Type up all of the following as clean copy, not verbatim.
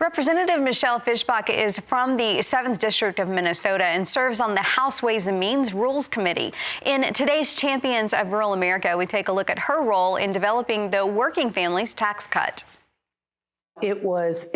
Representative Michelle Fischbach is from the 7th District of Minnesota and serves on the House Ways and Means Rules Committee. In today's Champions of Rural America, we take a look at her role in developing the working families tax cut. It was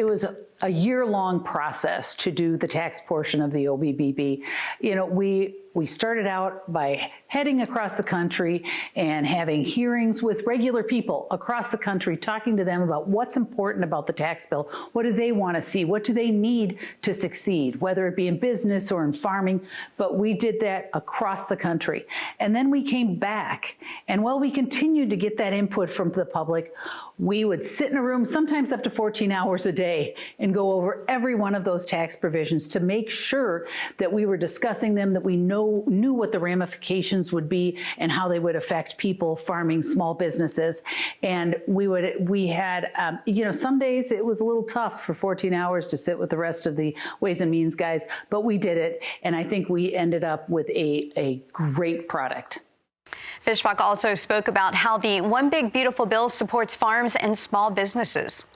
a year-long process to do the tax portion of the OBBB. You know, we started out by heading across the country and having hearings with regular people across the country, talking to them about what's important about the tax bill. What do they want to see? What do they need to succeed, whether it be in business or in farming? But we did that across the country. And then we came back, and while we continued to get that input from the public, we would sit in a room, sometimes up to 14 hours a day, and go over every one of those tax provisions to make sure that we were discussing them, that we knew what the ramifications would be and how they would affect people farming, small businesses. And we had, you know, some days it was a little tough for 14 hours to sit with the rest of the Ways and Means guys, but we did it. And I think we ended up with a great product. Fischbach also spoke about how the One Big Beautiful Bill supports farms and small businesses.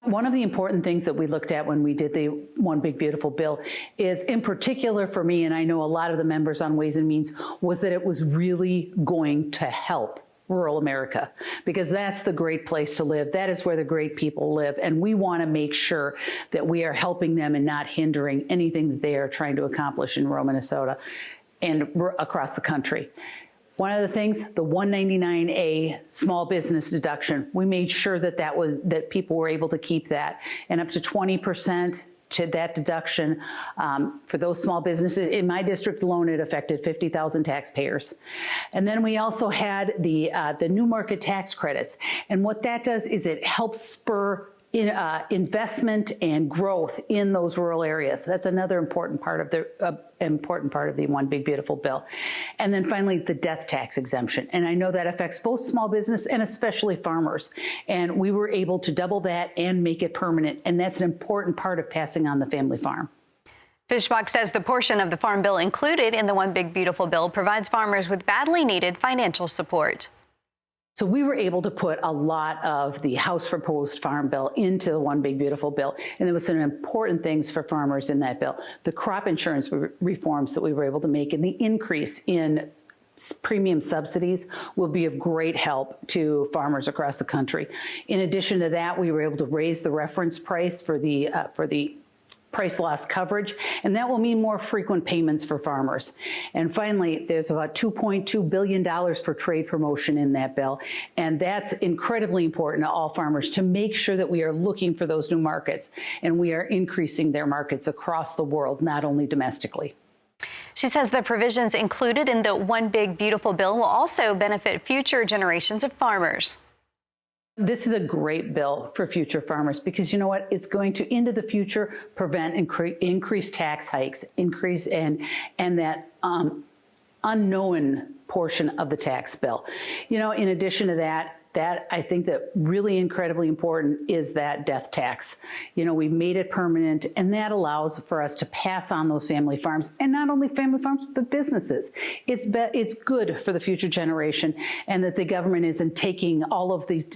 One of the important things that we looked at when we did the One Big Beautiful Bill is, in particular for me, and I know a lot of the members on Ways and Means, was that it was really going to help rural America, because that's the great place to live. That is where the great people live. And we want to make sure that we are helping them and not hindering anything that they are trying to accomplish in rural Minnesota and across the country. One of the things, the 199A small business deduction, we made sure that people were able to keep that, and up to 20% to that deduction for those small businesses. In my district alone, it affected 50,000 taxpayers. And then we also had the new market tax credits. And what that does is it helps spur investment and growth in those rural areas. That's another important part of the One Big Beautiful Bill. And then finally, the death tax exemption. And I know that affects both small business and especially farmers. And we were able to double that and make it permanent. And that's an important part of passing on the family farm. Fischbach says the portion of the Farm Bill included in the One Big Beautiful Bill provides farmers with badly needed financial support. So we were able to put a lot of the House proposed Farm Bill into the One Big Beautiful Bill. And there was some important things for farmers in that bill. The crop insurance reforms that we were able to make, and the increase in premium subsidies will be of great help to farmers across the country. In addition to that, we were able to raise the reference price for the price loss coverage, and that will mean more frequent payments for farmers. And finally, there's about $2.2 billion for trade promotion in that bill, and that's incredibly important to all farmers to make sure that we are looking for those new markets, and we are increasing their markets across the world, not only domestically. She says the provisions included in the One Big Beautiful Bill will also benefit future generations of farmers. This is a great bill for future farmers, because you know what? It's going to, into the future, prevent increased tax hikes, and that unknown portion of the tax bill. You know, in addition to that I think that really incredibly important is that death tax. You know, we made it permanent, and that allows for us to pass on those family farms, and not only family farms, but businesses. It's good for the future generation, and that the government isn't taking all of the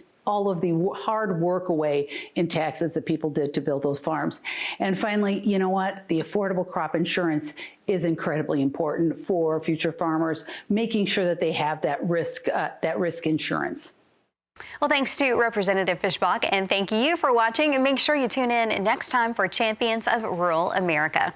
hard work away in taxes that people did to build those farms. And finally, you know what? The affordable crop insurance is incredibly important for future farmers, making sure that they have that risk insurance. Well, thanks to Representative Fischbach, and thank you for watching, and make sure you tune in next time for Champions of Rural America.